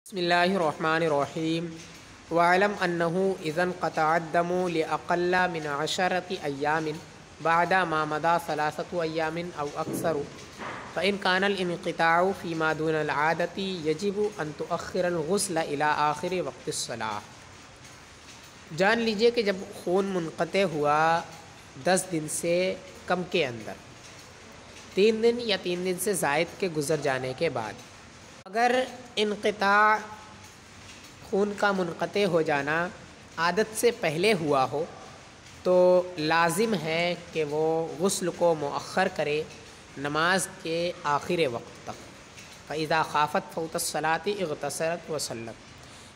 بسم اللہ الرحمن الرحیم وعلم انه اذا انقطع الدم لاقل من 10 ایام بعد ما مضى 3 ایام او اکثر فان كان الانقطاع فيما دون العادة يجب ان تؤخر الغسل الى آخر وقت الصلاة۔ جان لیجئے کہ جب خون منقطع ہوا 10 دن سے کم کے اندر، 3 دن یا 3 دن سے زائد کے گزر جانے کے بعد، اگر انقطاع خون کا منقطع ہو جانا عادت سے پہلے ہوا ہو تو لازم ہے کہ وہ غسل کو مؤخر کرے نماز کے آخر وقت تک۔ فَإِذَا خَافَتْ فَوْتَ الصَّلَاةِ اغْتَسَلَتْ وَصَلَّتْ،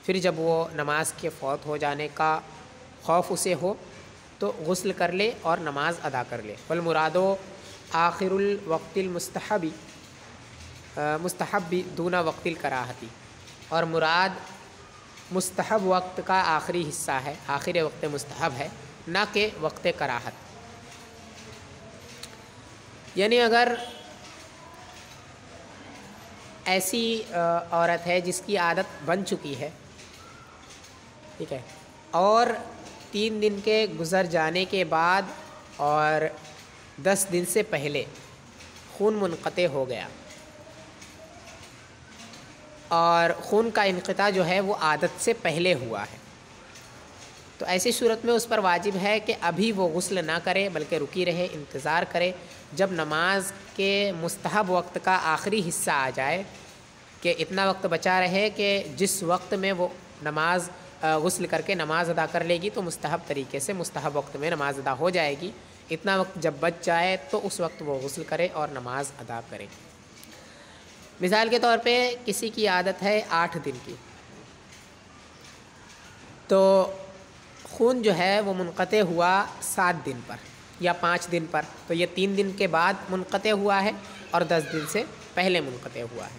پھر جب وہ نماز کے فوت ہو جانے کا خوف اسے ہو تو غسل کر لے اور نماز ادا کر لے۔ والمراد آخر الوقت مستحب دون وقت الکراہتی، اور مراد مستحب وقت کا آخری حصہ ہے، آخر وقت مستحب ہے، نہ کہ وقت کراہت۔ یعنی اگر ایسی عورت ہے جس کی عادت بن چکی ہے، ٹھیک ہے، اور 3 دن کے گزر جانے کے بعد اور 10 دن سے پہلے خون منقطع ہو گیا، اور خون کا انقطاع جو ہے وہ عادت سے پہلے ہوا ہے، تو ایسی صورت میں اس پر واجب ہے کہ ابھی وہ غسل نہ کرے بلکہ رکی رہے، انتظار کرے جب نماز کے مستحب وقت کا آخری حصہ آ جائے، کہ اتنا وقت بچا رہے کہ جس وقت میں وہ نماز غسل کر کے نماز ادا کر لے گی تو مستحب طریقے سے مستحب وقت میں نماز ادا ہو جائے گی۔ اتنا وقت جب بچ جائے تو اس وقت وہ غسل کرے اور نماز ادا کرے۔ مثال کے طور پہ کسی کی عادت ہے 8 دن کی، تو خون جو ہے وہ منقطع ہوا 7 دن پر یا 5 دن پر، تو یہ 3 دن کے بعد منقطع ہوا ہے اور 10 دن سے پہلے منقطع ہوا ہے۔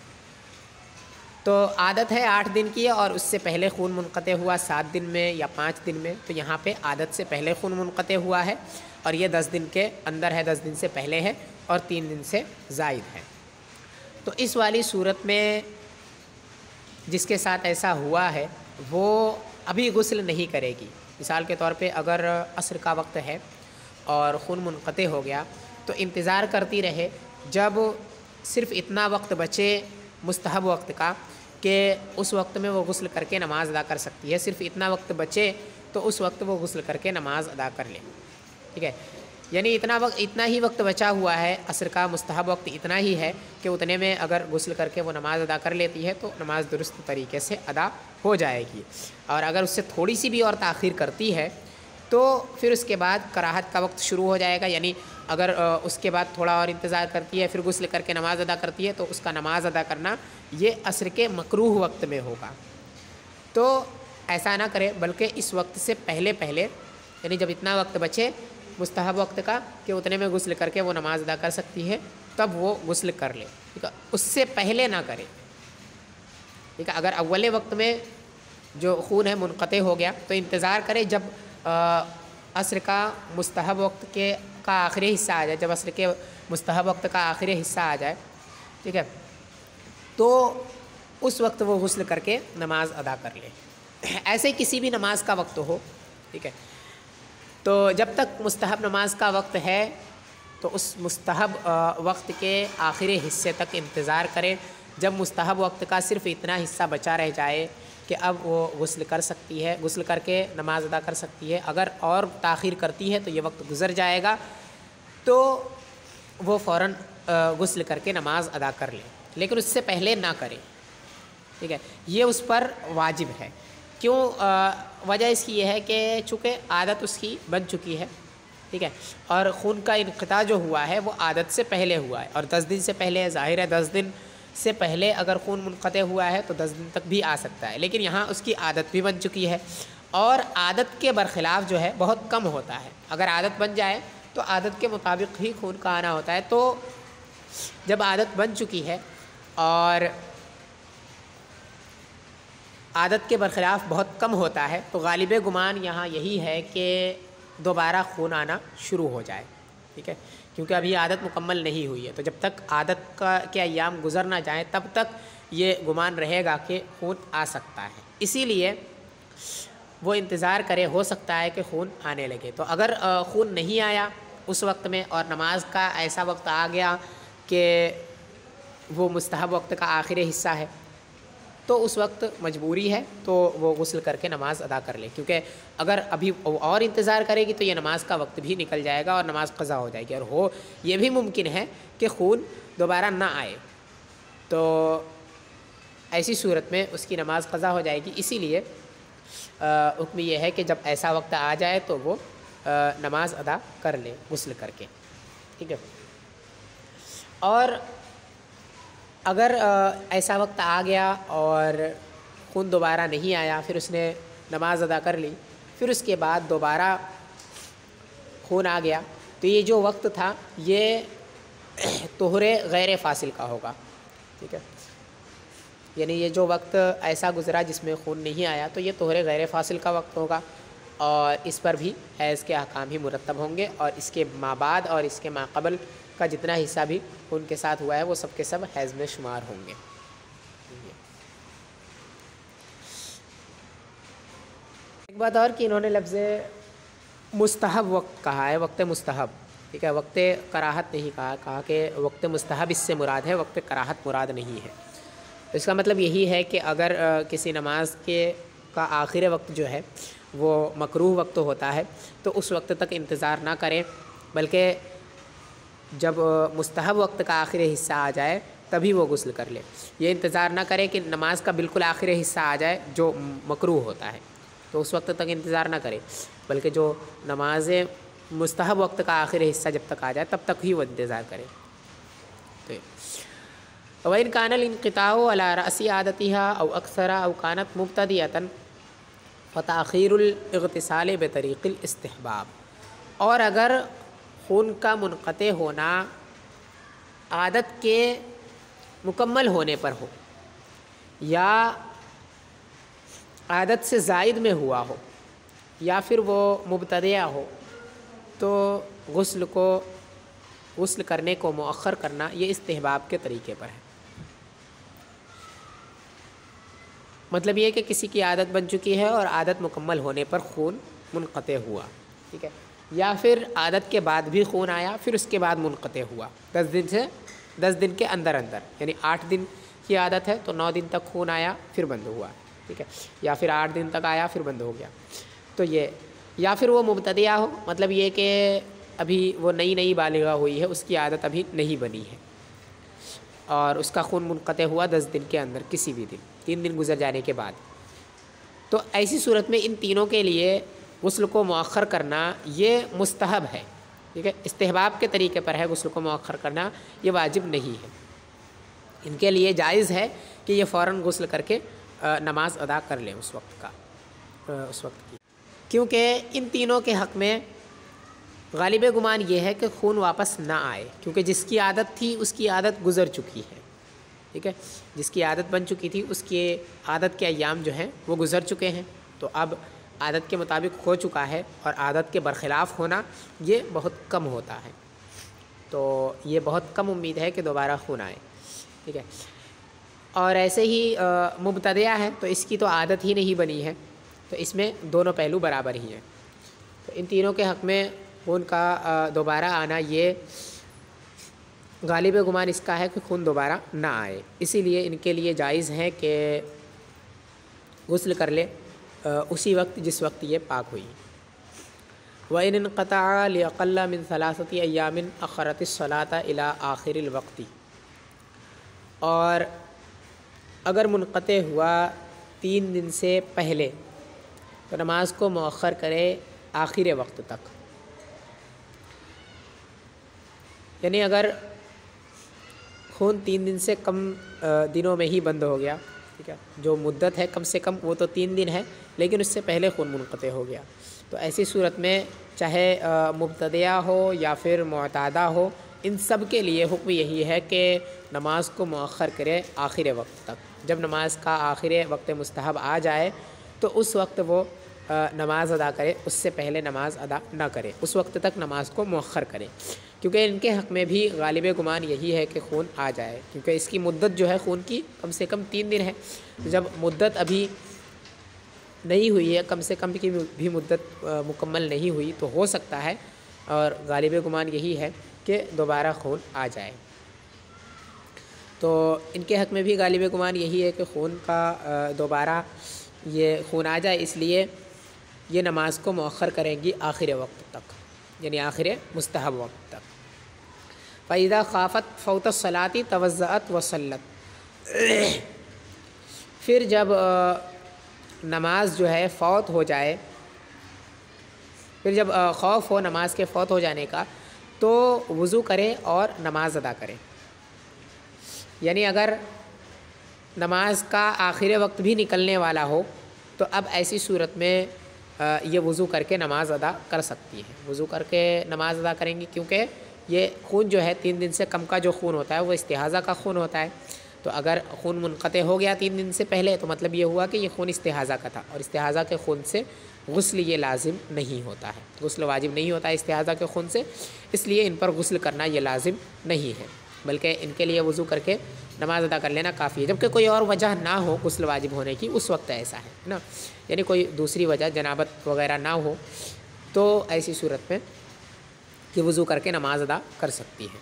تو عادت ہے 8 دن کی اور اس سے پہلے خون منقطع ہوا 7 دن میں یا 5 دن میں، تو یہاں پہ عادت سے پہلے خون منقطع ہوا ہے اور یہ 10 دن کے اندر ہے، 10 دن سے پہلے ہے اور 3 دن سے زائد ہے۔ تو اس والی صورت میں جس کے ساتھ ایسا ہوا ہے وہ ابھی غسل نہیں کرے گی۔ مثال کے طور پہ اگر عصر کا وقت ہے اور خون منقطع ہو گیا تو انتظار کرتی رہے جب صرف اتنا وقت بچے مستحب وقت کا کہ اس وقت میں وہ غسل کر کے نماز ادا کر سکتی ہے، صرف اتنا وقت بچے تو اس وقت وہ غسل کر کے نماز ادا کر لے، ٹھیک ہے۔ یعنی اتنا ہی وقت بچا ہوا ہے، عصر کا مستحب وقت اتنا ہی ہے کہ اتنے میں اگر غسل کر کے وہ نماز ادا کر لیتی ہے تو نماز درست طریقے سے ادا ہو جائے گی، اور اگر اس سے تھوڑی سی بھی اور تاخیر کرتی ہے تو پھر اس کے بعد کراہت کا وقت شروع ہو جائے گا۔ یعنی اگر اس کے بعد تھوڑا اور انتظار کرتی ہے پھر غسل کر کے نماز ادا کرتی ہے تو اس کا نماز ادا کرنا یہ عصر کے مکروہ وقت میں ہوگا، تو ایسا نہ کرے بلکہ اس وقت سے پہلے یعنی جب اتنا وقت بچے مستحب وقت کا کہ اتنے میں غسل کر کے وہ نماز ادا کر سکتی ہے تب وہ غسل کر لے، ٹھیک ہے، اس سے پہلے نہ کرے، ٹھیک ہے۔ اگر اول وقت میں جو خون ہے منقطع ہو گیا تو انتظار کرے جب عصر کا مستحب وقت کا آخری حصہ آ جائے، جب عصر کے مستحب وقت کا آخری حصہ آ جائے، ٹھیک ہے، تو اس وقت وہ غسل کر کے نماز ادا کر لے۔ ایسے کسی بھی نماز کا وقت ہو، ٹھیک ہے، تو جب تک مستحب نماز کا وقت ہے تو اس مستحب وقت کے آخری حصے تک انتظار کرے، جب مستحب وقت کا صرف اتنا حصہ بچا رہ جائے کہ اب وہ غسل کر سکتی ہے، غسل کر کے نماز ادا کر سکتی ہے۔ اگر اور تاخیر کرتی ہے تو یہ وقت گزر جائے گا تو وہ فوراً غسل کر کے نماز ادا کر لے، لیکن اس سے پہلے نہ کرے، ٹھیک ہے، یہ اس پر واجب ہے۔ کیوں؟ وجہ اس کی یہ ہے کہ چونکہ عادت اس کی بن چکی ہے، ٹھیک ہے، اور خون کا انقطاع جو ہوا ہے وہ عادت سے پہلے ہوا ہے اور 10 دن سے پہلے ہے، ظاہر ہے 10 دن سے پہلے اگر خون منقطع ہوا ہے تو 10 دن تک بھی آ سکتا ہے، لیکن یہاں اس کی عادت بھی بن چکی ہے اور عادت کے برخلاف جو ہے بہت کم ہوتا ہے۔ اگر عادت بن جائے تو عادت کے مطابق ہی خون کا آنا ہوتا ہے، تو جب عادت بن چکی ہے اور عادت کے برخلاف بہت کم ہوتا ہے تو غالب گمان یہاں یہی ہے کہ دوبارہ خون آنا شروع ہو جائے، ٹھیک ہے، کیونکہ ابھی عادت مکمل نہیں ہوئی ہے، تو جب تک عادت کے ایام گزر نہ جائیں تب تک یہ گمان رہے گا کہ خون آ سکتا ہے، اسی لیے وہ انتظار کرے، ہو سکتا ہے کہ خون آنے لگے۔ تو اگر خون نہیں آیا اس وقت میں اور نماز کا ایسا وقت آ گیا کہ وہ مستحب وقت کا آخری حصہ ہے، تو اس وقت مجبوری ہے تو وہ غسل کر کے نماز ادا کر لے، کیونکہ اگر ابھی اور انتظار کرے گی تو یہ نماز کا وقت بھی نکل جائے گا اور نماز قضا ہو جائے گی، اور یہ بھی ممکن ہے کہ خون دوبارہ نہ آئے، تو ایسی صورت میں اس کی نماز قضا ہو جائے گی۔ اسی لیے حکم یہ ہے کہ جب ایسا وقت آ جائے تو وہ نماز ادا کر لے غسل کر کے، ٹھیک ہے۔ اور اگر ایسا وقت آ گیا اور خون دوبارہ نہیں آیا، پھر اس نے نماز ادا کر لی، پھر اس کے بعد دوبارہ خون آ گیا، تو یہ جو وقت تھا یہ طہر غیر فاصل کا ہوگا، ٹھیک ہے۔ یعنی یہ جو وقت ایسا گزرا جس میں خون نہیں آیا تو یہ طہر غیر فاصل کا وقت ہوگا، اور اس پر بھی حیض کے احکام ہی مرتب ہوں گے، اور اس کے ما بعد اور اس کے ما قبل کا جتنا حصہ بھی خون کے ساتھ ہوا ہے وہ سب کے سب حیض میں شمار ہوں گے۔ ایک بات اور کہ انہوں نے لفظ مستحب وقت کہا ہے، وقت مستحب، ٹھیک ہے، وقت کراہت نہیں کہا کہ وقت مستحب اس سے مراد ہے، وقت کراہت مراد نہیں ہے۔ تو اس کا مطلب یہی ہے کہ اگر کسی نماز کا آخر وقت جو ہے وہ مکروہ وقت ہوتا ہے تو اس وقت تک انتظار نہ کریں، بلکہ جب مستحب وقت کا آخری حصہ آ جائے تبھی وہ غسل کر لے۔ یہ انتظار نہ کرے کہ نماز کا بالکل آخری حصہ آ جائے جو مکروہ ہوتا ہے تو اس وقت تک انتظار نہ کرے، بلکہ جو نماز مستحب وقت کا آخری حصہ جب تک آ جائے تب تک ہی وہ انتظار کرے۔ تو وَإِنْ كَانَ الْانْقِطَاعُ عَلَى رَأْسِ عَادَتِهَا أَوْ أَكْثَرَ أَوْ كَانَتْ مُبْتَدِئَةً فَتَأْخِيرُ الْاغْتِسَالِ بِطَرِيقِ الْاِسْتِحْبَابِ، اور اگر خون کا منقطع ہونا عادت کے مکمل ہونے پر ہو یا عادت سے زائد میں ہوا ہو یا پھر وہ مبتدیہ ہو، تو غسل کرنے کو مؤخر کرنا یہ استحباب کے طریقے پر ہے۔ مطلب یہ کہ کسی کی عادت بن چکی ہے اور عادت مکمل ہونے پر خون منقطع ہوا، ٹھیک ہے، یا پھر عادت کے بعد بھی خون آیا پھر اس کے بعد منقطع ہوا 10 دن کے اندر یعنی 8 دن کی عادت ہے تو 9 دن تک خون آیا پھر بند ہوا، ٹھیک ہے، یا پھر 8 دن تک آیا پھر بند ہو گیا، تو یہ، یا پھر وہ مبتدیہ ہو، مطلب یہ کہ ابھی وہ نئی بالغہ ہوئی ہے، اس کی عادت ابھی نہیں بنی ہے اور اس کا خون منقطع ہوا 10 دن کے اندر کسی بھی دن، 3 دن گزر جانے کے بعد، تو ایسی صورت میں ان تینوں کے لیے غسل کو مؤخر کرنا یہ مستحب ہے، ٹھیک ہے، استحباب کے طریقے پر ہے، غسل کو مؤخر کرنا یہ واجب نہیں ہے، ان کے لیے جائز ہے کہ یہ فوراً غسل کر کے نماز ادا کر لیں اس وقت کی، کیونکہ ان تینوں کے حق میں غالب گمان یہ ہے کہ خون واپس نہ آئے، کیونکہ جس کی عادت تھی اس کی عادت گزر چکی ہے، ٹھیک ہے، جس کی عادت بن چکی تھی اس کی عادت کے ایام جو ہیں وہ گزر چکے ہیں، تو اب عادت کے مطابق ہو چکا ہے اور عادت کے برخلاف ہونا یہ بہت کم ہوتا ہے، تو یہ بہت کم امید ہے کہ دوبارہ خون آئے، ٹھیک ہے، اور ایسے ہی مبتدیہ ہے تو اس کی تو عادت ہی نہیں بنی ہے، تو اس میں دونوں پہلو برابر ہی ہیں، تو ان تینوں کے حق میں خون کا دوبارہ آنا یہ غالب گمان اس کا ہے کہ خون دوبارہ نہ آئے، اسی لیے ان کے لیے جائز ہے کہ غسل کر لے اسی وقت جس وقت یہ پاک ہوئی۔ وَإِنْ انْقَطَعَ لِأَقَلَّ مِنْ 3 أَيَّامٍ أَخَّرَتِ الصَّلَاةَ إِلَىٰ آخِرِ الْوَقْتِ، اور اگر منقطع ہوا 3 دن سے پہلے تو نماز کو مؤخر کرے آخر وقت تک، یعنی اگر خون 3 دن سے کم دنوں میں ہی بند ہو گیا، ٹھیک ہے، جو مدت ہے کم سے کم وہ تو 3 دن ہے، لیکن اس سے پہلے خون منقطع ہو گیا، تو ایسی صورت میں چاہے مبتدیہ ہو یا پھر معتادہ ہو، ان سب کے لیے حکم یہی ہے کہ نماز کو مؤخر کرے آخر وقت تک، جب نماز کا آخر وقت مستحب آ جائے تو اس وقت وہ نماز ادا کرے اس سے پہلے نماز ادا نہ کرے، اس وقت تک نماز کو مؤخر کرے، کیونکہ ان کے حق میں بھی غالب گمان یہی ہے کہ خون آ جائے، کیونکہ اس کی مدت جو ہے خون کی کم سے کم 3 دن ہے۔ جب مدت ابھی نہیں ہوئی ہے، کم سے کم کی بھی مدت مکمل نہیں ہوئی، تو ہو سکتا ہے، اور غالب گمان یہی ہے کہ دوبارہ خون آ جائے۔ تو ان کے حق میں بھی غالب گمان یہی ہے کہ خون کا دوبارہ یہ خون آ جائے، اس لیے یہ نماز کو مؤخر کریں گی آخر وقت تک، یعنی آخر مستحب وقت تک۔ فَإِذَا خَافَتْ فَوْتَ الصَّلَاةِ تَوَضَّأَتْ وَصَلَّتْ، پھر جب نماز جو ہے فوت ہو جائے، پھر جب خوف ہو نماز کے فوت ہو جانے کا، تو وضو کرے اور نماز ادا کرے۔ یعنی اگر نماز کا آخر وقت بھی نکلنے والا ہو تو اب ایسی صورت میں یہ وضو کر کے نماز ادا کر سکتی ہے، وضو کر کے نماز ادا کریں گی، کیونکہ یہ خون جو ہے 3 دن سے کم کا جو خون ہوتا ہے وہ استحاضہ کا خون ہوتا ہے۔ تو اگر خون منقطع ہو گیا 3 دن سے پہلے تو مطلب یہ ہوا کہ یہ خون استحاضہ کا تھا، اور استحاضہ کے خون سے غسل یہ لازم نہیں ہوتا ہے، غسل واجب نہیں ہوتا ہے استحاضہ کے خون سے، اس لیے ان پر غسل کرنا یہ لازم نہیں ہے، بلکہ ان کے لیے وضو کر کے نماز ادا کر لینا کافی ہے۔ جبکہ کوئی اور وجہ نہ ہو غسل واجب ہونے کی، اس وقت ایسا ہے نا، یعنی کوئی دوسری وجہ جنابت وغیرہ نہ ہو تو ایسی صورت میں یہ وضو کر کے نماز ادا کر سکتی ہے،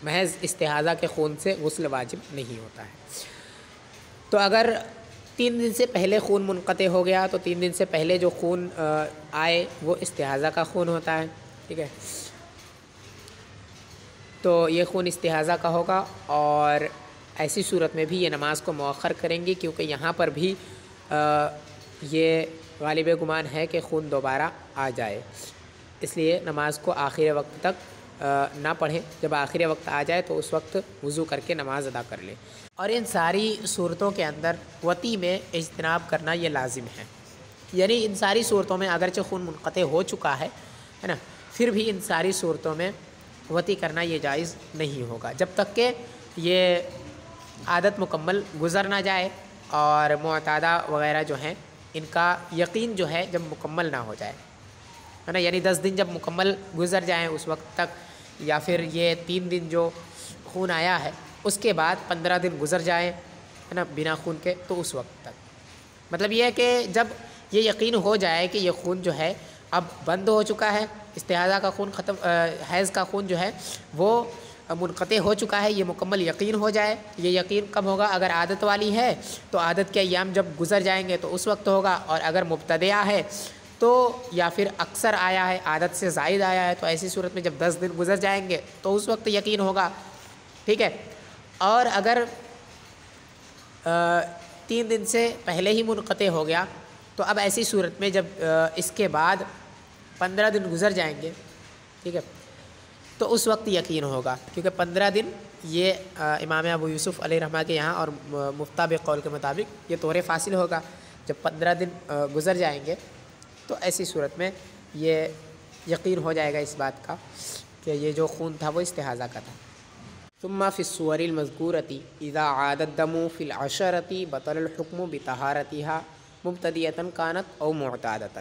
محض استحاضہ کے خون سے غسل واجب نہیں ہوتا ہے۔ تو اگر 3 دن سے پہلے خون منقطع ہو گیا تو 3 دن سے پہلے جو خون آئے وہ استحاضہ کا خون ہوتا ہے، ٹھیک ہے، تو یہ خون استحاضہ کا ہوگا، اور ایسی صورت میں بھی یہ نماز کو مؤخر کریں گی، کیونکہ یہاں پر بھی یہ غالب گمان ہے کہ خون دوبارہ آ جائے، اس لیے نماز کو آخر وقت تک نہ پڑھیں، جب آخر وقت آ جائے تو اس وقت وضو کر کے نماز ادا کر لیں۔ اور ان ساری صورتوں کے اندر وطی میں اجتناب کرنا یہ لازم ہے، یعنی ان ساری صورتوں میں اگرچہ خون منقطع ہو چکا ہے نا، پھر بھی ان ساری صورتوں میں وطی کرنا یہ جائز نہیں ہوگا، جب تک کہ یہ عادت مکمل گزر نہ جائے اور معتادہ وغیرہ جو ہیں ان کا یقین جو ہے جب مکمل نہ ہو جائے، ہے نا، یعنی 10 دن جب مکمل گزر جائیں اس وقت تک، یا پھر یہ 3 دن جو خون آیا ہے اس کے بعد 15 دن گزر جائیں، ہے نا، بنا خون کے، تو اس وقت تک مطلب یہ ہے کہ جب یہ یقین ہو جائے کہ یہ خون جو ہے اب بند ہو چکا ہے، استحاضہ کا خون ختم، حیض کا خون جو ہے وہ منقطع ہو چکا ہے، یہ مکمل یقین ہو جائے۔ یہ یقین کب ہوگا؟ اگر عادت والی ہے تو عادت کے ایام جب گزر جائیں گے تو اس وقت ہوگا، اور اگر مبتدیہ ہے تو یا پھر اکثر آیا ہے، عادت سے زائد آیا ہے، تو ایسی صورت میں جب 10 دن گزر جائیں گے تو اس وقت یقین ہوگا، ٹھیک ہے۔ اور اگر 3 دن سے پہلے ہی منقطع ہو گیا تو اب ایسی صورت میں جب اس کے بعد 15 دن گزر جائیں گے، ٹھیک ہے، تو اس وقت یقین ہوگا، کیونکہ 15 دن یہ امام ابو یوسف علیہ رحمہ کے یہاں اور مفتابِ قول کے مطابق یہ طور فاصل ہوگا۔ جب 15 دن گزر جائیں گے تو ایسی صورت میں یہ یقین ہو جائے گا اس بات کا کہ یہ جو خون تھا وہ استحاضہ کا تھا۔ ثم فی الصور المذکورۃ اذا عاد الدم فی العشرۃ بطل الحکم بطہارتها مبتدیۃ کانت او معتادۃ۔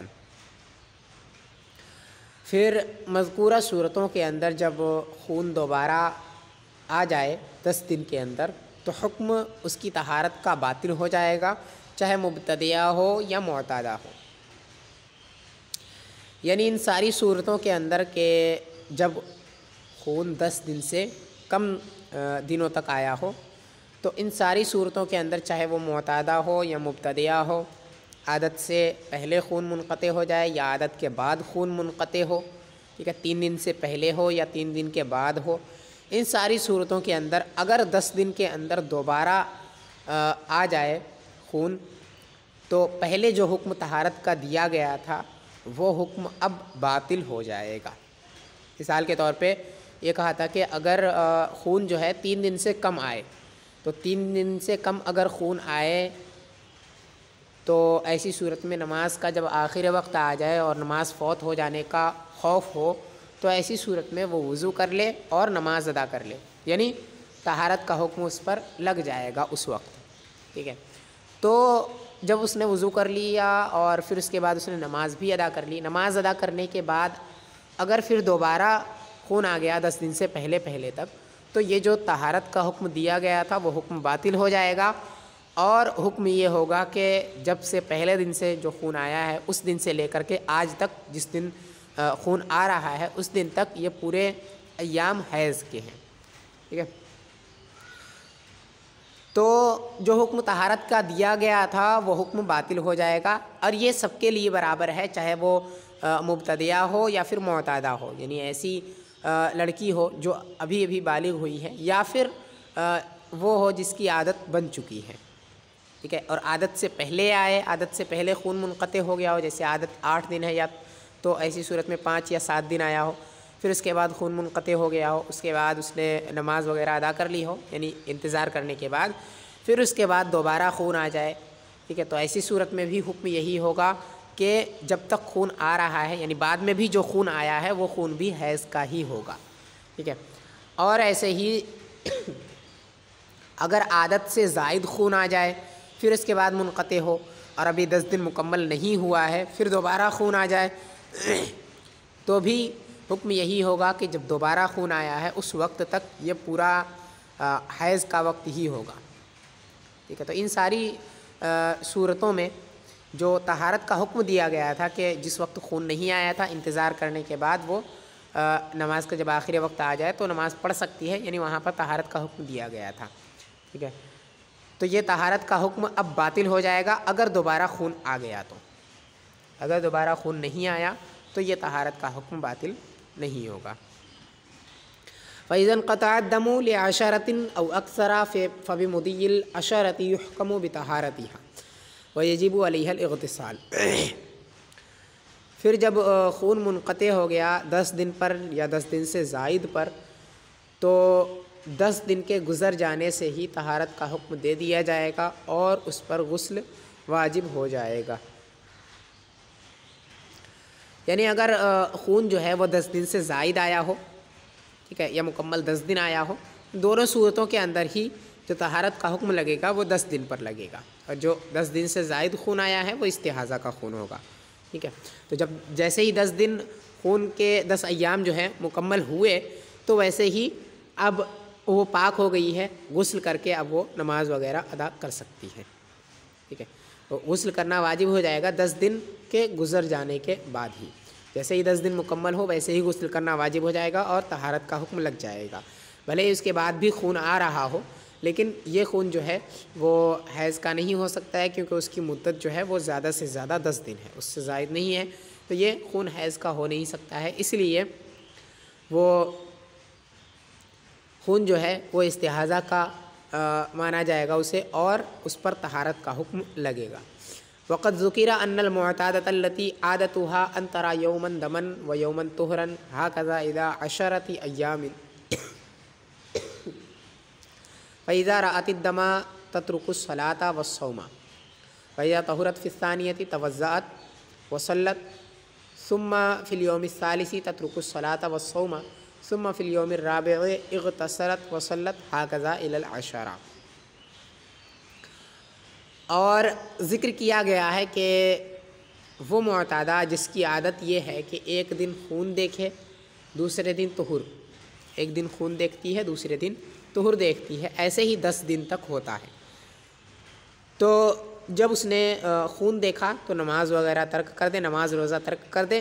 پھر مذکورہ صورتوں کے اندر جب خون دوبارہ آ جائے 10 دن کے اندر تو حکم اس کی طہارت کا باطل ہو جائے گا، چاہے مبتدیہ ہو یا معتادہ ہو۔ یعنی ان ساری صورتوں کے اندر کہ جب خون 10 دن سے کم دنوں تک آیا ہو تو ان ساری صورتوں کے اندر چاہے وہ معتادہ ہو یا مبتدیہ ہو، عادت سے پہلے خون منقطع ہو جائے یا عادت کے بعد خون منقطع ہو، ٹھیک ہے، 3 دن سے پہلے ہو یا 3 دن کے بعد ہو، ان ساری صورتوں کے اندر اگر 10 دن کے اندر دوبارہ آ جائے خون تو پہلے جو حکم طہارت کا دیا گیا تھا وہ حکم اب باطل ہو جائے گا۔ مثال کے طور پہ یہ کہا تھا کہ اگر خون جو ہے 3 دن سے کم آئے تو 3 دن سے کم اگر خون آئے تو ایسی صورت میں نماز کا جب آخر وقت آ جائے اور نماز فوت ہو جانے کا خوف ہو تو ایسی صورت میں وہ وضو کر لے اور نماز ادا کر لے، یعنی طہارت کا حکم اس پر لگ جائے گا اس وقت، ٹھیک ہے۔ تو جب اس نے وضو کر لیا اور پھر اس کے بعد اس نے نماز بھی ادا کر لی، نماز ادا کرنے کے بعد اگر پھر دوبارہ خون آ گیا 10 دن سے پہلے تک، تو یہ جو طہارت کا حکم دیا گیا تھا وہ حکم باطل ہو جائے گا، اور حکم یہ ہوگا کہ جب سے پہلے دن سے جو خون آیا ہے اس دن سے لے کر کے آج تک جس دن خون آ رہا ہے اس دن تک یہ پورے ایام حیض کے ہیں، ٹھیک ہے۔ تو جو حکم طہارت کا دیا گیا تھا وہ حکم باطل ہو جائے گا، اور یہ سب کے لیے برابر ہے، چاہے وہ مبتدیہ ہو یا پھر معتادہ ہو، یعنی ایسی لڑکی ہو جو ابھی بالغ ہوئی ہے، یا پھر وہ ہو جس کی عادت بن چکی ہے، ٹھیک ہے، اور عادت سے پہلے آئے، عادت سے پہلے خون منقطع ہو گیا ہو، جیسے عادت 8 دن ہے یا تو ایسی صورت میں 5 یا 7 دن آیا ہو، پھر اس کے بعد خون منقطع ہو گیا ہو، اس کے بعد اس نے نماز وغیرہ ادا کر لی ہو، یعنی انتظار کرنے کے بعد پھر اس کے بعد دوبارہ خون آ جائے، ٹھیک ہے، تو ایسی صورت میں بھی حکم یہی ہوگا کہ جب تک خون آ رہا ہے، یعنی بعد میں بھی جو خون آیا ہے وہ خون بھی حیض کا ہی ہوگا، ٹھیک ہے۔ اور ایسے ہی اگر عادت سے زائد خون آ جائے پھر اس کے بعد منقطع ہو اور ابھی 10 دن مکمل نہیں ہوا ہے پھر دوبارہ خون آ جائے تو بھی حکم یہی ہوگا کہ جب دوبارہ خون آیا ہے اس وقت تک یہ پورا حیض کا وقت ہی ہوگا، ٹھیک ہے۔ تو ان ساری صورتوں میں جو طہارت کا حکم دیا گیا تھا کہ جس وقت خون نہیں آیا تھا انتظار کرنے کے بعد وہ نماز کا جب آخری وقت آ جائے تو نماز پڑھ سکتی ہے، یعنی وہاں پر طہارت کا حکم دیا گیا تھا، ٹھیک ہے۔ تو یہ طہارت کا حکم اب باطل ہو جائے گا اگر دوبارہ خون آ گیا تو، اگر دوبارہ خون نہیں آیا تو یہ طہارت کا حکم باطل نہیں ہوگا۔ فَإِذَا انْقَطَعَ الدَّمُ لِعَشَرَةٍ أَوْ أَكْثَرَ فَبِمُضِيِّ الْعَشَرَةِ يُحْكَمُ بِطَهَارَتِهَا وَيَجِبُ عَلَيْهَا الْاغْتِسَالُ۔ پھر جب خون منقطع ہو گیا 10 دن پر یا 10 دن سے زائد پر، تو 10 دن کے گزر جانے سے ہی طہارت کا حکم دے دیا جائے گا اور اس پر غسل واجب ہو جائے گا، یعنی اگر خون جو ہے وہ 10 دن سے زائد آیا ہو، ٹھیک ہے، یا مکمل 10 دن آیا ہو، دونوں صورتوں کے اندر ہی جو طہارت کا حکم لگے گا وہ 10 دن پر لگے گا، اور جو 10 دن سے زائد خون آیا ہے وہ استحاضہ کا خون ہوگا، ٹھیک ہے۔ تو جب جیسے ہی 10 دن خون کے 10 ایام جو ہیں مکمل ہوئے تو ویسے ہی اب وہ پاک ہو گئی ہے، غسل کر کے اب وہ نماز وغیرہ ادا کر سکتی ہے، ٹھیک ہے۔ تو غسل کرنا واجب ہو جائے گا 10 دن کے گزر جانے کے بعد ہی، جیسے ہی 10 دن مکمل ہو ویسے ہی غسل کرنا واجب ہو جائے گا اور طہارت کا حکم لگ جائے گا، بھلے اس کے بعد بھی خون آ رہا ہو، لیکن یہ خون جو ہے وہ حیض کا نہیں ہو سکتا ہے کیونکہ اس کی مدت جو ہے وہ زیادہ سے زیادہ 10 دن ہے، اس سے زائد نہیں ہے، تو یہ خون حیض کا ہو نہیں سکتا ہے، اس لیے وہ خون جو ہے وہ استحاضہ کا مانا جائے گا اسے، اور اس پر طہارت کا حکم لگے گا۔ وقد ذکر ان المعتادۃ التي عادتها ان ترى يوما دما ويوما طهرا هكذا اذا 10 ايام فاذا رأت الدم تترك الصلاة والصوم فاذا طهرت في الثانية توضأت وصلت ثم في اليوم الثالث تترك الصلاة والصوم ثم في اليوم الرابع اغتسلت وصلت هكذا الى 10۔ اور ذکر کیا گیا ہے کہ وہ معتادہ جس کی عادت یہ ہے کہ ایک دن خون دیکھے دوسرے دن طہر، ایک دن خون دیکھتی ہے دوسرے دن طہر دیکھتی ہے، ایسے ہی 10 دن تک ہوتا ہے، تو جب اس نے خون دیکھا تو نماز وغیرہ ترک کر دے، نماز روزہ ترک کر دے،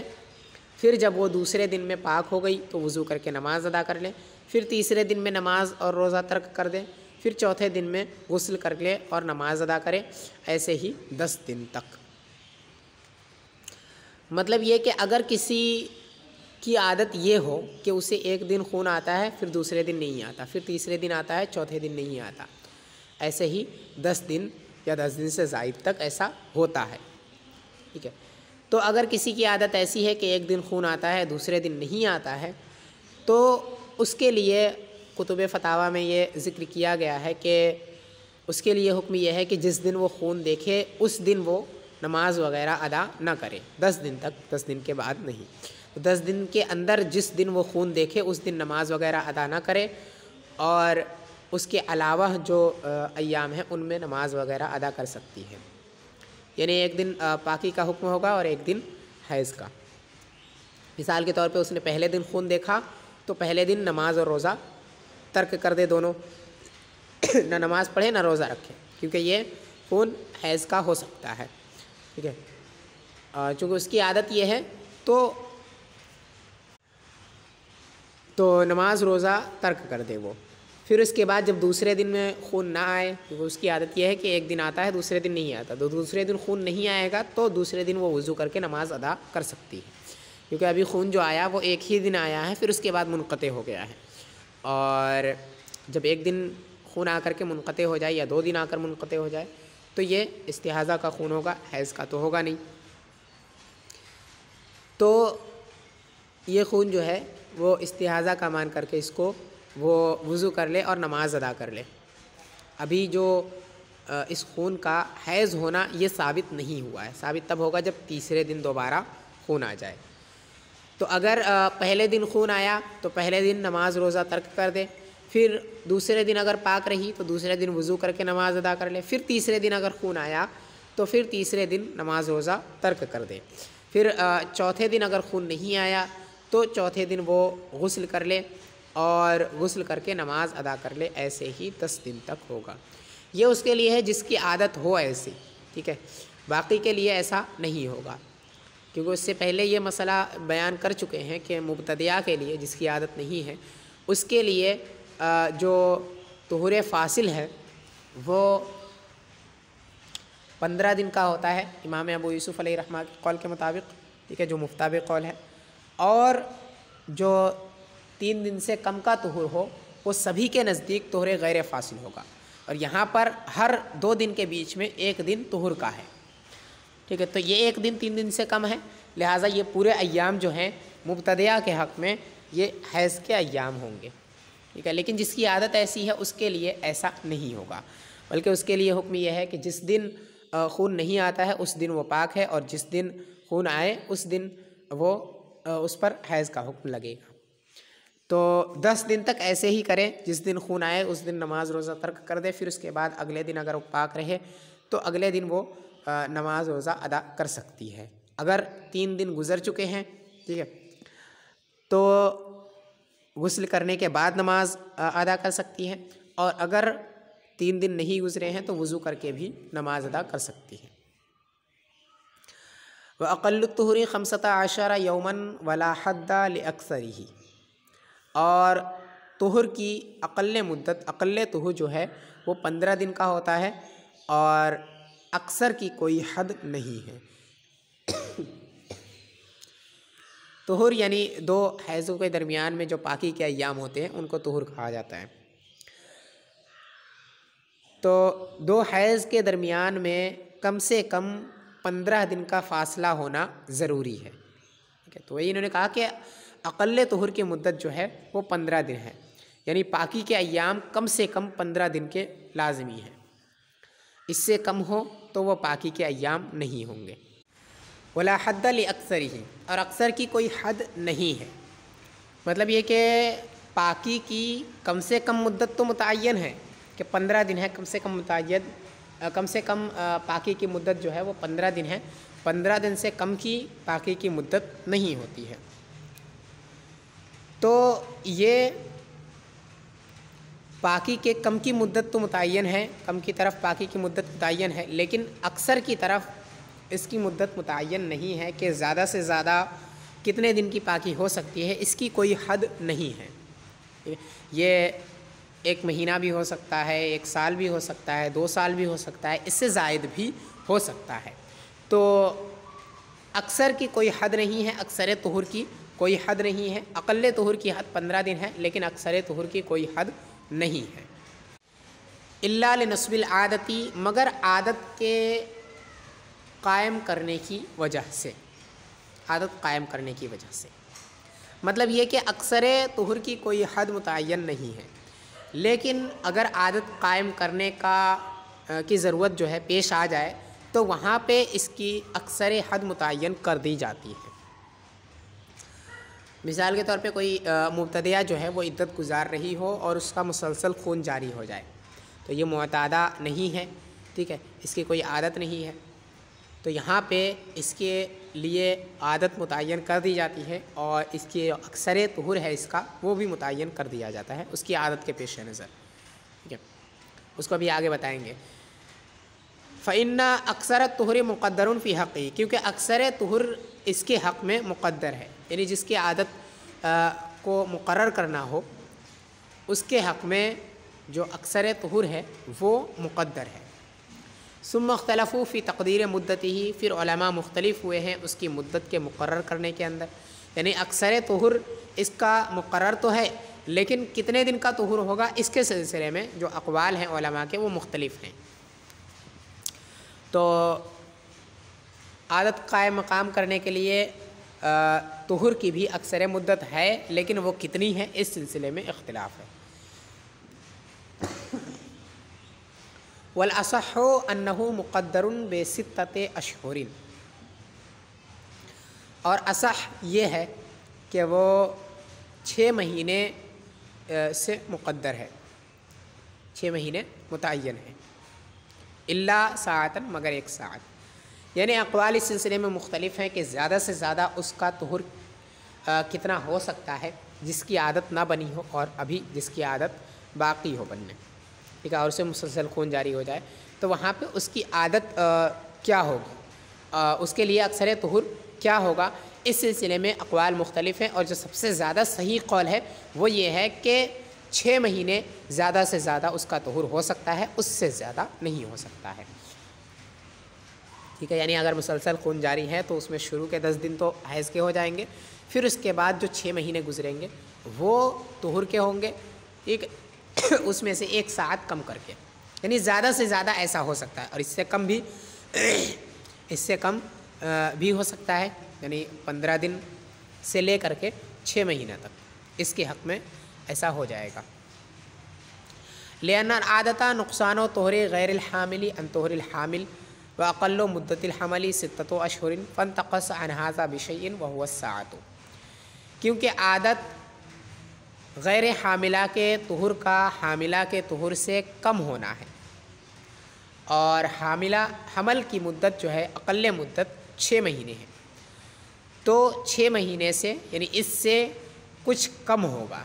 پھر جب وہ دوسرے دن میں پاک ہو گئی تو وضو کر کے نماز ادا کر لے، پھر تیسرے دن میں نماز اور روزہ ترک کر دے، پھر چوتھے دن میں غسل کر لے اور نماز ادا کرے، ایسے ہی 10 دن تک۔ مطلب یہ کہ اگر کسی کی عادت یہ ہو کہ اسے ایک دن خون آتا ہے پھر دوسرے دن نہیں آتا، پھر تیسرے دن آتا ہے چوتھے دن نہیں آتا، ایسے ہی 10 دن یا 10 دن سے زائد تک ایسا ہوتا ہے، ٹھیک ہے۔ تو اگر کسی کی عادت ایسی ہے کہ ایک دن خون آتا ہے دوسرے دن نہیں آتا ہے تو اس کے لیے کتب فتاویٰ میں یہ ذکر کیا گیا ہے کہ اس کے لیے حکم یہ ہے کہ جس دن وہ خون دیکھے اس دن وہ نماز وغیرہ ادا نہ کرے 10 دن تک، 10 دن کے بعد نہیں، تو 10 دن کے اندر جس دن وہ خون دیکھے اس دن نماز وغیرہ ادا نہ کرے، اور اس کے علاوہ جو ایام ہیں ان میں نماز وغیرہ ادا کر سکتی ہے، یعنی ایک دن پاکی کا حکم ہوگا اور ایک دن حیض کا۔ مثال کے طور پہ اس نے پہلے دن خون دیکھا تو پہلے دن نماز اور روزہ ترک کر دے دونوں، نہ نماز پڑھے نہ روزہ رکھے، کیونکہ یہ خون حیض کا ہو سکتا ہے، ٹھیک ہے، چونکہ اس کی عادت یہ ہے تو نماز روزہ ترک کر دے وہ۔ پھر اس کے بعد جب دوسرے دن میں خون نہ آئے، کیونکہ اس کی عادت یہ ہے کہ ایک دن آتا ہے دوسرے دن نہیں آتا، تو دوسرے دن خون نہیں آئے گا تو دوسرے دن وہ وضو کر کے نماز ادا کر سکتی ہے، کیونکہ ابھی خون جو آیا وہ ایک ہی دن آیا ہے، پھر اس کے بعد منقطع ہو گیا ہے۔ اور جب ایک دن خون آ کر کے منقطع ہو جائے یا 2 دن آ کر منقطع ہو جائے تو یہ استحاضہ کا خون ہوگا، حیض کا تو ہوگا نہیں۔ تو یہ خون جو ہے وہ استحاضہ کا مان کر کے اس کو وہ وضو کر لے اور نماز ادا کر لے۔ ابھی جو اس خون کا حیض ہونا یہ ثابت نہیں ہوا ہے، ثابت تب ہوگا جب تیسرے دن دوبارہ خون آ جائے۔ تو اگر پہلے دن خون آیا تو پہلے دن نماز روزہ ترک کر دے، پھر دوسرے دن اگر پاک رہی تو دوسرے دن وضو کر کے نماز ادا کر لے، پھر تیسرے دن اگر خون آیا تو پھر تیسرے دن نماز روزہ ترک کر دے، پھر چوتھے دن اگر خون نہیں آیا تو چوتھے دن وہ غسل کر لے اور غسل کر کے نماز ادا کر لے، ایسے ہی 10 دن تک ہوگا۔ یہ اس کے لیے ہے جس کی عادت ہو ایسی، ٹھیک ہے، باقی کے لیے ایسا نہیں ہوگا، کیونکہ اس سے پہلے یہ مسئلہ بیان کر چکے ہیں کہ مبتدیہ کے لیے جس کی عادت نہیں ہے اس کے لیے جو طہور فاصل ہے وہ 15 دن کا ہوتا ہے امام ابو یوسف علیہ رحمہ کے قول کے مطابق، ٹھیک ہے، جو مفتابع قول ہے، اور جو 3 دن سے کم کا طہور ہو وہ سبھی کے نزدیک طہور غیر فاصل ہوگا، اور یہاں پر ہر 2 دن کے بیچ میں 1 دن طہور کا ہے، ٹھیک ہے، تو یہ 1 دن 3 دن سے کم ہے، لہٰذا یہ پورے ایام جو ہیں مبتدیہ کے حق میں یہ حیض کے ایام ہوں گے، ٹھیک ہے، لیکن جس کی عادت ایسی ہے اس کے لیے ایسا نہیں ہوگا، بلکہ اس کے لیے حکم یہ ہے کہ جس دن خون نہیں آتا ہے اس دن وہ پاک ہے، اور جس دن خون آئے اس دن وہ اس پر حیض کا حکم لگے گا۔ تو 10 دن تک ایسے ہی کرے، جس دن خون آئے اس دن نماز روزہ ترک کر دے، پھر اس کے بعد اگلے دن اگر وہ پاک رہے تو اگلے دن وہ نماز روزہ ادا کر سکتی ہے۔ اگر 3 دن گزر چکے ہیں، ٹھیک ہے، تو غسل کرنے کے بعد نماز ادا کر سکتی ہے، اور اگر 3 دن نہیں گزرے ہیں تو وضو کر کے بھی نماز ادا کر سکتی ہے۔ وَأَقَلُّ الطُّهُورِ 15 يَوْمًا وَلَا حَدَّ لِأَكْثَرِهِ، اور طہر کی اقل مدت، اقل طہر جو ہے وہ 15 دن کا ہوتا ہے، اور اکثر کی کوئی حد نہیں ہے۔ طہر یعنی 2 حیضوں کے درمیان میں جو پاکی کے ایام ہوتے ہیں ان کو طہر کہا جاتا ہے۔ تو 2 حیض کے درمیان میں کم سے کم 15 دن کا فاصلہ ہونا ضروری ہے، ٹھیک ہے، تو وہی انہوں نے کہا کہ اقل طہر کی مدت جو ہے وہ 15 دن ہے، یعنی پاکی کے ایام کم سے کم 15 دن کے لازمی ہیں، اس سے کم ہو تو وہ پاکی کے ایام نہیں ہوں گے۔ ولا حد لأکثرہ، اور اکثر کی کوئی حد نہیں ہے، مطلب یہ کہ پاکی کی کم سے کم مدت تو متعین ہے کہ 15 دن ہے، کم سے کم متعین، کم سے کم پاکی کی مدت جو ہے وہ 15 دن ہے، 15 دن سے کم کی پاکی کی مدت نہیں ہوتی ہے۔ تو یہ پاکی کے کم کی مدت تو متعین ہے، کم کی طرف پاکی کی مدت متعین ہے، لیکن اکثر کی طرف اس کی مدت متعین نہیں ہے کہ زیادہ سے زیادہ کتنے دن کی پاکی ہو سکتی ہے، اس کی کوئی حد نہیں ہے۔ یہ 1 مہینہ بھی ہو سکتا ہے، 1 سال بھی ہو سکتا ہے، 2 سال بھی ہو سکتا ہے، اس سے زائد بھی ہو سکتا ہے۔ تو اکثر کی کوئی حد نہیں ہے، اکثر طہر کی کوئی حد نہیں ہے، اقل طہر کی حد 15 دن ہے، لیکن اکثر طہر کی کوئی حد نہیں ہے۔ الا لنصب العادتی، مگر عادت کے قائم کرنے کی وجہ سے، عادت قائم کرنے کی وجہ سے، مطلب یہ کہ اکثر طہر کی کوئی حد متعین نہیں ہے، لیکن اگر عادت قائم کرنے کی ضرورت جو ہے پیش آ جائے تو وہاں پہ اس کی اکثر حد متعین کر دی جاتی ہے۔ مثال کے طور پہ کوئی مبتدیہ جو ہے وہ عدت گزار رہی ہو اور اس کا مسلسل خون جاری ہو جائے، تو یہ معتادہ نہیں ہے، ٹھیک ہے، اس کی کوئی عادت نہیں ہے، تو یہاں پہ اس کے لیے عادت متعین کر دی جاتی ہے اور اس کے اکثر طہور ہے اس کا وہ بھی متعین کر دیا جاتا ہے اس کی عادت کے پیش نظر. ٹھیک ہے، اس کو بھی آگے بتائیں گے. فَإِنَّ أَكْثَرَ الطُّهُرِ مُقَدَّرٌ فِي حَقِّهِ، کیونکہ اکثر طہور اس کے حق میں مقدر ہے، یعنی جس کی عادت کو مقرر کرنا ہو اس کے حق میں جو اکثر طہور ہے وہ مقدر ہے. ثم اختلفوا فی تقدیر مدته، پھر علماء مختلف ہوئے ہیں اس کی مدت کے مقرر کرنے کے اندر. یعنی اکثر طہور اس کا مقرر تو ہے لیکن کتنے دن کا طہور ہوگا اس کے سلسلے میں جو اقوال ہیں علماء کے وہ مختلف ہیں. تو عادت قائم مقام کرنے کے لیے طہور کی بھی اکثر مدت ہے لیکن وہ کتنی ہے اس سلسلے میں اختلاف ہے. والأصح أنه مقدر بستة أشهر، اور اصح یہ ہے کہ وہ 6 مہینے سے مقدر ہے، 6 مہینے متعین ہے. الا ساعتاً، مگر 1 ساعت. یعنی اقوال اس سلسلے میں مختلف ہیں کہ زیادہ سے زیادہ اس کا طہور کتنا ہو سکتا ہے جس کی عادت نہ بنی ہو اور ابھی جس کی عادت باقی ہو بننے. ٹھیک ہے، اور اسے مسلسل خون جاری ہو جائے تو وہاں پہ اس کی عادت کیا ہوگی، اس کے لیے اکثر طہور کیا ہوگا. اس سلسلے میں اقوال مختلف ہیں اور جو سب سے زیادہ صحیح قول ہے وہ یہ ہے کہ 6 مہینے زیادہ سے زیادہ اس کا طہور ہو سکتا ہے، اس سے زیادہ نہیں ہو سکتا ہے. ٹھیک ہے، یعنی اگر مسلسل خون جاری ہے تو اس میں شروع کے 10 دن تو حیض کے ہو جائیں گے، پھر اس کے بعد جو 6 مہینے گزریں گے وہ طہور کے ہوں گے. ٹھیک ہے، اس میں سے 1 ساعت کم کر کے، یعنی زیادہ سے زیادہ ایسا ہو سکتا ہے اور اس سے کم بھی ہو سکتا ہے، یعنی 15 دن سے لے کر کے 6 مہینہ تک اس کے حق میں ایسا ہو جائے گا. لأن العادة نقصان طہر غیر الحامل عن طہر الحامل وأقل مدة الحمل 6 أشهر فانتقص عن هذا بشيء وهو الساعة، کیونکہ عادت غیر حاملہ کے طہور کا حاملہ کے طہور سے کم ہونا ہے اور حمل کی مدت جو ہے اقل مدت 6 مہینے ہے. تو 6 مہینے سے یعنی اس سے کچھ کم ہوگا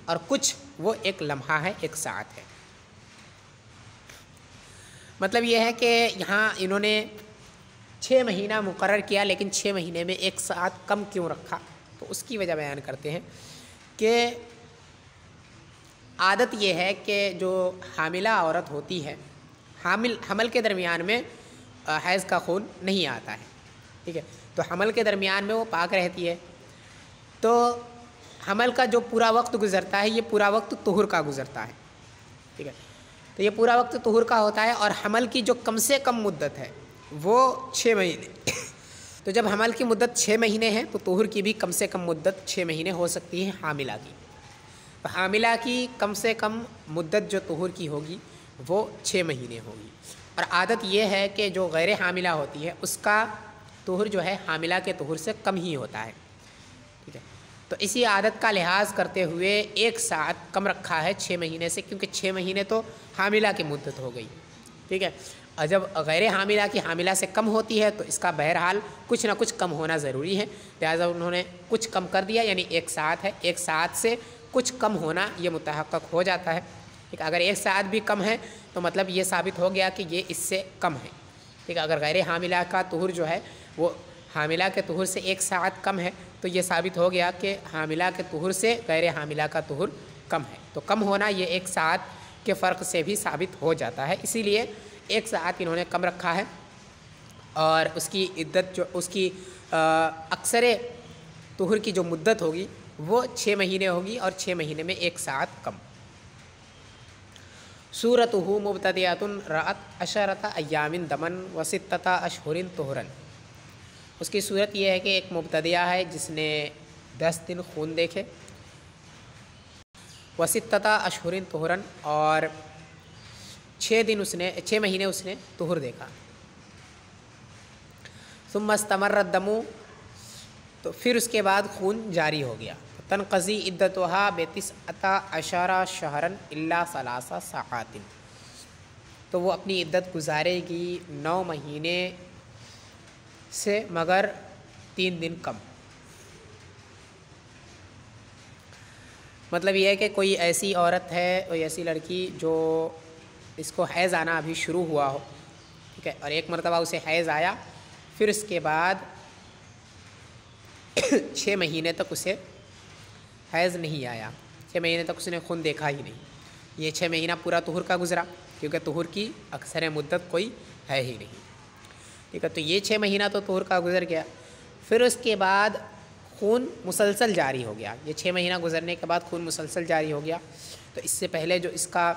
اور کچھ وہ 1 لمحہ ہے، 1 ساعت ہے. مطلب یہ ہے کہ یہاں انہوں نے 6 مہینہ مقرر کیا لیکن 6 مہینے میں 1 ساعت کم کیوں رکھا، تو اس کی وجہ بیان کرتے ہیں کہ عادت یہ ہے کہ جو حاملہ عورت ہوتی ہے حمل کے درمیان میں حیض کا خون نہیں آتا ہے. ٹھیک ہے، تو حمل کے درمیان میں وہ پاک رہتی ہے، تو حمل کا جو پورا وقت گزرتا ہے یہ پورا وقت طہور کا گزرتا ہے. ٹھیک ہے، تو یہ پورا وقت طہور کا ہوتا ہے اور حمل کی جو کم سے کم مدت ہے وہ 6 مہینے. تو جب حمل کی مدت 6 مہینے ہے تو طہور کی بھی کم سے کم مدت 6 مہینے ہو سکتی ہے حاملہ کی. تو حاملہ کی کم سے کم مدت جو طہور کی ہوگی وہ 6 مہینے ہوگی. اور عادت یہ ہے کہ جو غیر حاملہ ہوتی ہے اس کا طہور جو ہے حاملہ کے طہور سے کم ہی ہوتا ہے. ٹھیک ہے، تو اسی عادت کا لحاظ کرتے ہوئے 1 ساعت کم رکھا ہے 6 مہینے سے، کیونکہ 6 مہینے تو حاملہ کی مدت ہو گئی. ٹھیک ہے، اور جب غیر حاملہ کی حاملہ سے کم ہوتی ہے تو اس کا بہرحال کچھ نہ کچھ کم ہونا ضروری ہے، لہٰذا انہوں نے کچھ کم کر دیا، یعنی 1 ساعت ہے. 1 ساعت سے کچھ کم ہونا یہ متحقق ہو جاتا ہے. ٹھیک ہے، اگر 1 ساعت بھی کم ہے تو مطلب یہ ثابت ہو گیا کہ یہ اس سے کم ہے. ٹھیک ہے، اگر غیر حاملہ کا طہور جو ہے وہ حاملہ کے طہور سے 1 ساعت کم ہے تو یہ ثابت ہو گیا کہ حاملہ کے طہور سے غیر حاملہ کا طہور کم ہے. تو کم ہونا یہ 1 ساعت کے فرق سے بھی ثابت ہو جاتا ہے، اسی لیے 1 ساعت انہوں نے کم رکھا ہے. اور اس کی عدت جو اس کی اکثر طہور کی جو مدت ہوگی وہ 6 مہینے ہوگی اور 6 مہینے میں 1 ساعت کم. صورتہ مبتدیۃ رأت 10 ایام دمن و 6 اشہر طہرا. اس کی صورت یہ ہے کہ ایک مبتدیہ ہے جس نے 10 دن خون دیکھے، و 6 اشہر طہرا، اور 6 مہینے اس نے طہور دیکھا. ثم استمر الدم، تو پھر اس کے بعد خون جاری ہو گیا. تنقضی عدتها ب19 شہرا الا 3 ساعات. تو وہ اپنی عدت گزارے گی 9 مہینے سے مگر 3 دن کم۔ مطلب یہ ہے کہ کوئی ایسی عورت ہے، کوئی ایسی لڑکی جو اس کو حیض آنا ابھی شروع ہوا ہو، ٹھیک ہے، اور ایک مرتبہ اسے حیض آیا، پھر اس کے بعد 6 مہینے تک اسے حیض نہیں آیا، 6 مہینے تک اس نے خون دیکھا ہی نہیں، یہ 6 مہینہ پورا طہور کا گزرا، کیونکہ طہور کی اکثر مدت کوئی ہے ہی نہیں، ٹھیک ہے، تو یہ 6 مہینہ تو طہور کا گزر گیا، پھر اس کے بعد خون مسلسل جاری ہو گیا، یہ 6 مہینہ گزرنے کے بعد خون مسلسل جاری ہو گیا، تو اس سے پہلے جو اس کا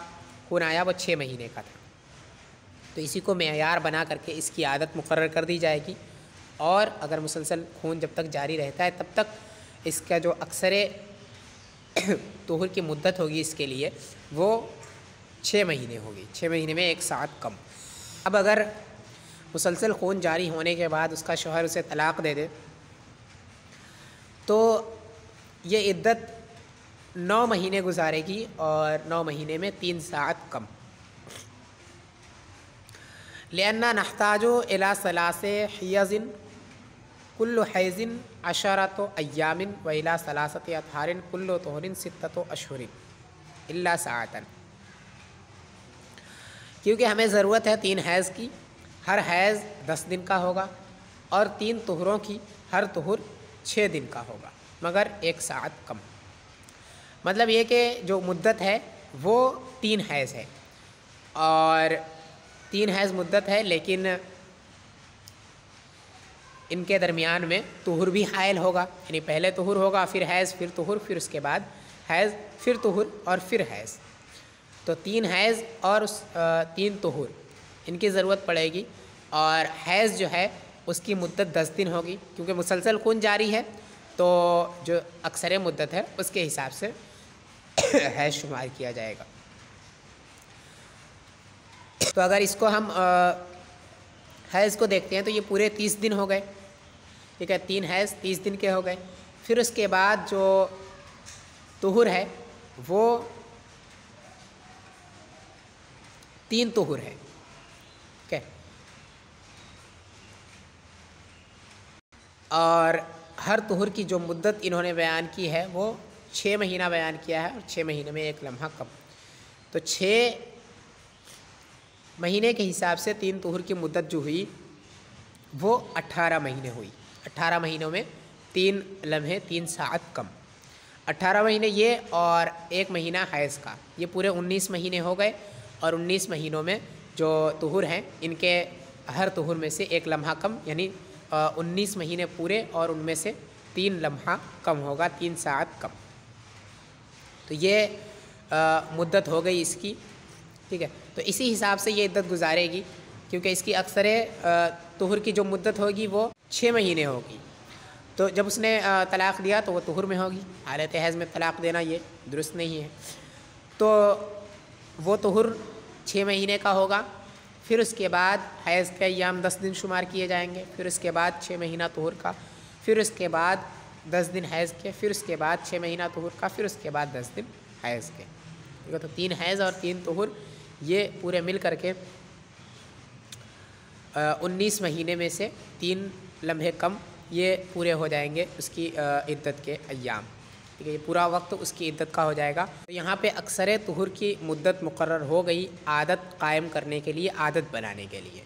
خون آیا وہ 6 مہینے کا تھا، تو اسی کو معیار بنا کر کے اس کی عادت مقرر کر دی جائے گی، اور اگر مسلسل خون جب تک جاری رہتا ہے تب تک اس کا جو اکثر طہور کی مدت ہوگی اس کے لیے وہ 6 مہینے ہوگی، 6 مہینے میں 1 ساعت کم۔ اب اگر مسلسل خون جاری ہونے کے بعد اس کا شوہر اسے طلاق دے دے تو یہ عدت 9 مہینے گزارے گی، اور 9 مہینے میں 3 ساعت کم۔ لأننا نحتاج إلى 3 حيض كل حيض 10 أيام وإلى 3 أطهار كل طهر 6 أشهر إلا ساعة، کیونکہ ہمیں ضرورت ہے 3 حیض کی، ہر حیض 10 دن کا ہوگا، اور 3 طہروں کی ہر طہر 6 دن کا ہوگا مگر 1 ساعت کم۔ مطلب یہ کہ جو مدت ہے وہ 3 حیض ہے، اور 3 حیض مدت ہے، لیکن ان کے درمیان میں طہر بھی حائل ہوگا، یعنی پہلے طہر ہوگا، پھر حیض، پھر طہر، پھر اس کے بعد حیض، پھر طہر، اور پھر حیض، تو 3 حیض اور 3 طہر ان کی ضرورت پڑے گی، اور حیض جو ہے اس کی مدت 10 دن ہوگی، کیونکہ مسلسل خون جاری ہے تو جو اکثر مدت ہے اس کے حساب سے حیض شمار کیا جائے گا۔ تو اگر اس کو ہم حیض کو دیکھتے ہیں تو یہ پورے 30 دن ہو گئے، ٹھیک ہے، 3 حیض 30 دن کے ہو گئے، پھر اس کے بعد جو طہر ہے وہ 3 طہر ہے، ٹھیک ہے، اور ہر طہر کی جو مدت انہوں نے بیان کی ہے وہ 6 مہینہ بیان کیا ہے، اور 6 مہینے میں 1 لمحہ کم، تو 6 مہینے کے حساب سے 3 طہر کی مدت جو ہوئی وہ 18 مہینے ہوئی، 18 مہینوں میں 3 لمحے 3 ساعت کم، 18 مہینے یہ اور 1 مہینہ حیض کا، یہ پورے 19 مہینے ہو گئے، اور 19 مہینوں میں جو طہر ہیں ان کے ہر طہر میں سے 1 لمحہ کم، یعنی 19 مہینے پورے اور ان میں سے 3 لمحہ کم ہوگا، 3 ساعت کم، تو یہ مدت ہو گئی اس کی، ٹھیک ہے، تو اسی حساب سے یہ عدت گزارے گی، کیونکہ اس کی اکثر طہر کی جو مدت ہوگی وہ 6 مہینے ہوگی، تو جب اس نے طلاق دیا تو وہ طہر میں ہوگی، حالت حیض میں طلاق دینا یہ درست نہیں ہے، تو وہ طہر 6 مہینے کا ہوگا، پھر اس کے بعد حیض کے ایام 10 دن شمار کیے جائیں گے، پھر اس کے بعد 6 مہینہ طہر کا، پھر اس کے بعد 10 دن حیض کے، پھر اس کے بعد 6 مہینہ طہر کا، پھر اس کے بعد 10 دن حیض کے، ٹھیک ہے، تو 3 حیض اور 3 طہر یہ پورے مل کر کے 19 مہینے میں سے 3 لمحے کم یہ پورے ہو جائیں گے اس کی عدت کے ایام، ٹھیک ہے، یہ پورا وقت اس کی عدت کا ہو جائے گا۔ تو یہاں پہ اکثر طہر کی مدت مقرر ہو گئی عادت قائم کرنے کے لیے، عادت بنانے کے لیے۔